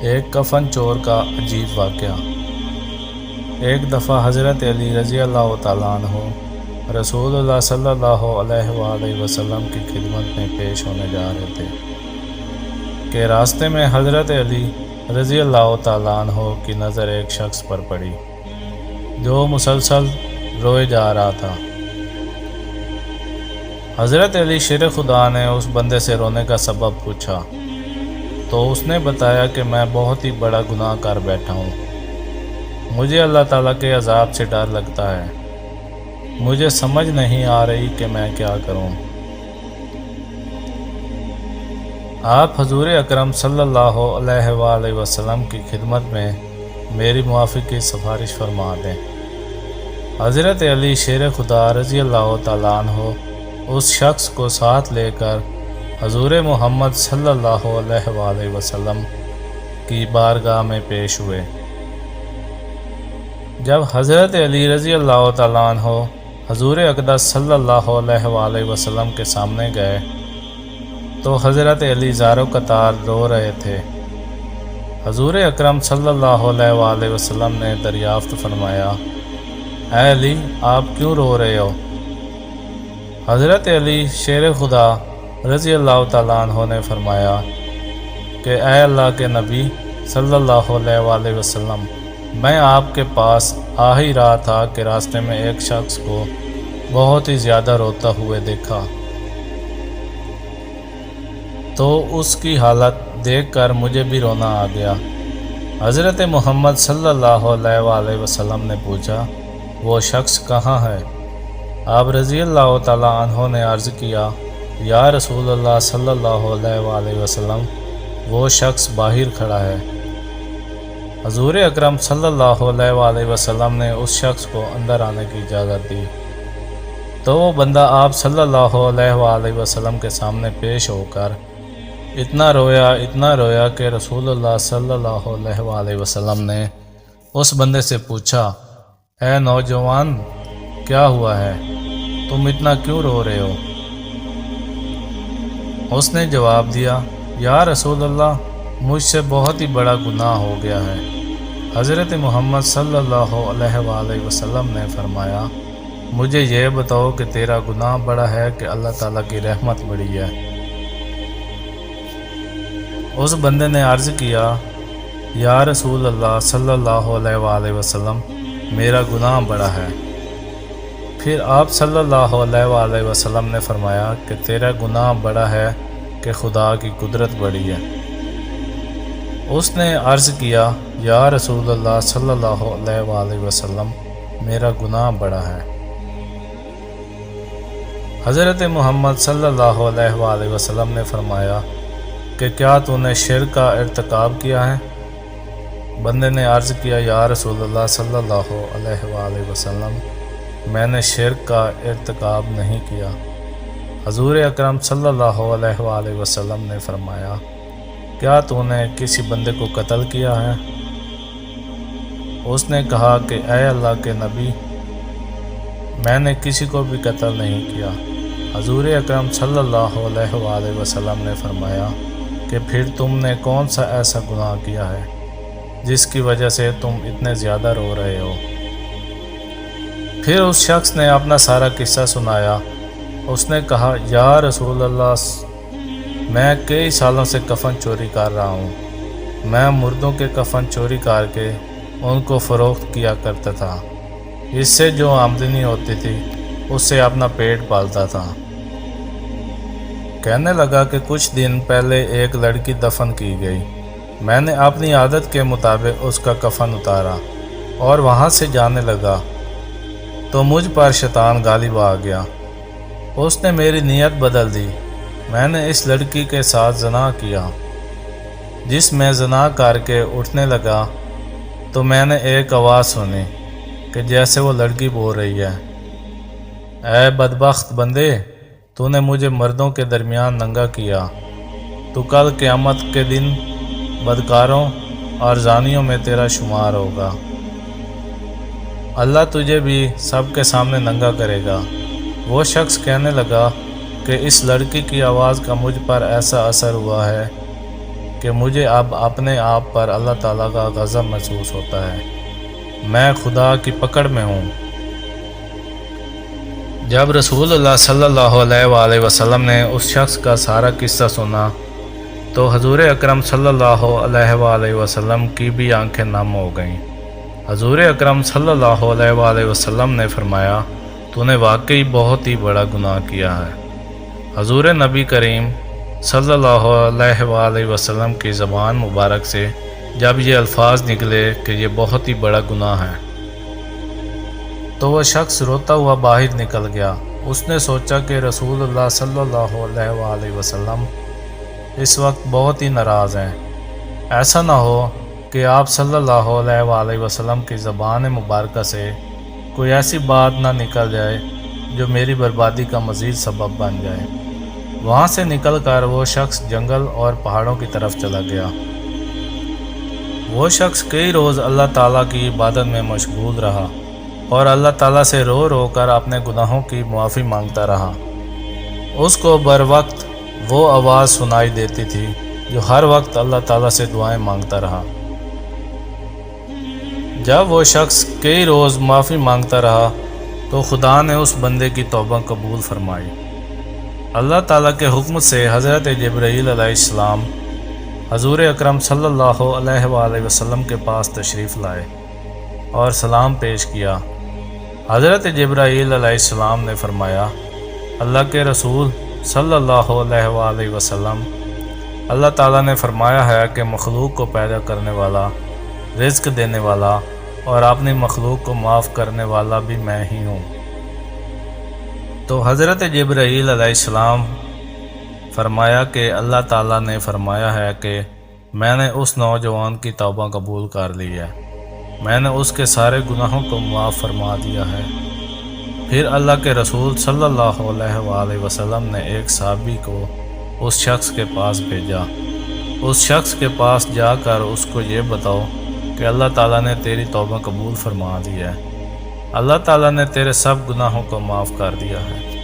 ایک کفن چور کا عجیب واقعہ۔ ایک دفعہ حضرت علی رضی اللہ تعالیٰ عنہ رسول اللہ صلی اللہ علیہ وآلہ وسلم کی خدمت میں پیش ہونے جا رہے تھے کہ راستے میں حضرت علی رضی اللہ تعالیٰ عنہ کی نظر ایک شخص پر پڑی جو مسلسل روئے جا رہا تھا۔ حضرت علی شیر خدا نے اس بندے سے رونے کا سبب پوچھا تو اس نے بتایا کہ میں بہت ہی بڑا گناہ کر بیٹھا ہوں، مجھے اللہ تعالیٰ کے عذاب سے ڈر لگتا ہے، مجھے سمجھ نہیں آ رہی کہ میں کیا کروں۔ آپ حضور اکرم صلی اللہ علیہ وآلہ وسلم کی خدمت میں میری معافی کی سفارش فرما دیں۔ حضرت علی شیر خدا رضی اللہ تعالیٰ عنہ اس شخص کو ساتھ لے کر حضور محمد صلی اللہ علیہ وآلہ وسلم کی بارگاہ میں پیش ہوئے۔ جب حضرت علی رضی اللہ تعالیٰ عنہ حضور اقدس صلی اللہ علیہ وآلہ وسلم کے سامنے گئے تو حضرت علی زار و قطار رو رہے تھے۔ حضور اکرم صلی اللہ علیہ وآلہ وسلم نے دریافت فرمایا، اے علی، آپ کیوں رو رہے ہو؟ حضرت علی شیر خدا رضی اللہ تعالیٰ عنہ نے فرمایا کہ اے اللہ کے نبی صلی اللہ علیہ وآلہ وسلم، میں آپ کے پاس آ ہی رہا تھا کہ راستے میں ایک شخص کو بہت ہی زیادہ روتا ہوئے دیکھا تو اس کی حالت دیکھ کر مجھے بھی رونا آ گیا۔ حضرت محمد صلی اللہ علیہ وآلہ وسلم نے پوچھا، وہ شخص کہاں ہے؟ آپ رضی اللہ تعالیٰ عنہ نے عرض کیا، یا رسول اللہ صلی اللہ علیہ وآلہ وسلم، وہ شخص باہر کھڑا ہے۔ حضور اکرم صلی اللہ علیہ وآلہ وسلم نے اس شخص کو اندر آنے کی اجازت دی تو وہ بندہ آپ صلی اللہ علیہ وآلہ وسلم کے سامنے پیش ہو کر اتنا رویا کہ رسول اللہ صلی اللہ علیہ وآلہ وسلم نے اس بندے سے پوچھا، اے نوجوان، کیا ہوا ہے؟ تم اتنا کیوں رو رہے ہو؟ اس نے جواب دیا، یا رسول اللہ، مجھ سے بہت ہی بڑا گناہ ہو گیا ہے۔ حضرت محمد صلی اللہ علیہ وآلہ وسلم نے فرمایا، مجھے یہ بتاؤ کہ تیرا گناہ بڑا ہے کہ اللہ تعالیٰ کی رحمت بڑی ہے؟ اس بندے نے عرض کیا، یا رسول اللہ صلی اللہ علیہ وآلہ وسلم، میرا گناہ بڑا ہے۔ پھر آپ صلی اللہ علیہ وآلہ وسلم نے فرمایا کہ تیرا گناہ بڑا ہے کہ خدا کی قدرت بڑی ہے۔ اس نے عرض کیا، یا رسول اللہ صلی اللہ علیہ وآلہ وسلم، میرا گناہ بڑا ہے۔ حضرت محمد صلی اللہ علیہ وآلہ وسلم نے فرمایا کہ کیا تو نے شرک کا ارتکاب کیا ہے؟ بندے نے عرض کیا، یا رسول اللہ صلی اللہ علیہ وآلہ وسلم، میں نے شرک کا ارتکاب نہیں کیا۔ حضور اکرم صلی اللہ علیہ وآلہ وسلم نے فرمایا، کیا تو نے کسی بندے کو قتل کیا ہے؟ اس نے کہا کہ اے اللہ کے نبی، میں نے کسی کو بھی قتل نہیں کیا۔ حضور اکرم صلی اللہ علیہ وآلہ وسلم نے فرمایا کہ پھر تم نے کون سا ایسا گناہ کیا ہے جس کی وجہ سے تم اتنے زیادہ رو رہے ہو؟ پھر اس شخص نے اپنا سارا قصہ سنایا۔ اس نے کہا، یا رسول اللہ، میں کئی سالوں سے کفن چوری کر رہا ہوں۔ میں مردوں کے کفن چوری کر کے ان کو فروخت کیا کرتا تھا، اس سے جو آمدنی ہوتی تھی اس سے اپنا پیٹ پالتا تھا۔ کہنے لگا کہ کچھ دن پہلے ایک لڑکی دفن کی گئی، میں نے اپنی عادت کے مطابق اس کا کفن اتارا اور وہاں سے جانے لگا تو مجھ پر شیطان غالب آ گیا۔ اس نے میری نیت بدل دی، میں نے اس لڑکی کے ساتھ زنا کیا۔ جس میں زنا کر کے اٹھنے لگا تو میں نے ایک آواز سنی کہ جیسے وہ لڑکی بول رہی ہے، اے بدبخت بندے، تو نے مجھے مردوں کے درمیان ننگا کیا، تو کل قیامت کے دن بدکاروں اور زانیوں میں تیرا شمار ہوگا، اللہ تجھے بھی سب کے سامنے ننگا کرے گا۔ وہ شخص کہنے لگا کہ اس لڑکی کی آواز کا مجھ پر ایسا اثر ہوا ہے کہ مجھے اب اپنے آپ پر اللہ تعالیٰ کا غضب محسوس ہوتا ہے، میں خدا کی پکڑ میں ہوں۔ جب رسول اللہ صلی اللہ علیہ وآلہ وسلم نے اس شخص کا سارا قصہ سنا تو حضور اکرم صلی اللہ علیہ وآلہ وسلم کی بھی آنکھیں نم ہو گئیں۔ حضور اکرم صلی اللہ علیہ وآلہ وسلم نے فرمایا، تو نے واقعی بہت ہی بڑا گناہ کیا ہے۔ حضور نبی کریم صلی اللہ علیہ وآلہ وسلم کی زبان مبارک سے جب یہ الفاظ نکلے کہ یہ بہت ہی بڑا گناہ ہے تو وہ شخص روتا ہوا باہر نکل گیا۔ اس نے سوچا کہ رسول اللہ صلی اللہ علیہ وآلہ وسلم اس وقت بہت ہی ناراض ہیں، ایسا نہ ہو کہ آپ صلی اللہ علیہ وآلہ وسلم کی زبان مبارکہ سے کوئی ایسی بات نہ نکل جائے جو میری بربادی کا مزید سبب بن جائے۔ وہاں سے نکل کر وہ شخص جنگل اور پہاڑوں کی طرف چلا گیا۔ وہ شخص کئی روز اللہ تعالیٰ کی عبادت میں مشغول رہا اور اللہ تعالیٰ سے رو رو کر اپنے گناہوں کی معافی مانگتا رہا۔ اس کو بر وقت وہ آواز سنائی دیتی تھی جو ہر وقت اللہ تعالیٰ سے دعائیں مانگتا رہا۔ جب وہ شخص کئی روز معافی مانگتا رہا تو خدا نے اس بندے کی توبہ قبول فرمائی۔ اللہ تعالیٰ کے حکم سے حضرت جبرائیل علیہ السلام حضور اکرم صلی اللہ علیہ وآلہ وسلم کے پاس تشریف لائے اور سلام پیش کیا۔ حضرت جبرائیل علیہ السلام نے فرمایا، اللہ کے رسول صلی اللہ علیہ وآلہ وسلم، اللہ تعالیٰ نے فرمایا ہے کہ مخلوق کو پیدا کرنے والا، رزق دینے والا اور اپنی مخلوق کو معاف کرنے والا بھی میں ہی ہوں۔ تو حضرت جبرائیل علیہ السلام فرمایا کہ اللہ تعالیٰ نے فرمایا ہے کہ میں نے اس نوجوان کی توبہ قبول کر لی ہے، میں نے اس کے سارے گناہوں کو معاف فرما دیا ہے۔ پھر اللہ کے رسول صلی اللہ علیہ وآلہ وسلم نے ایک صحابی کو اس شخص کے پاس بھیجا، اس شخص کے پاس جا کر اس کو یہ بتاؤ کہ اللہ تعالیٰ نے تیری توبہ قبول فرما دی ہے، اللہ تعالیٰ نے تیرے سب گناہوں کو معاف کر دیا ہے۔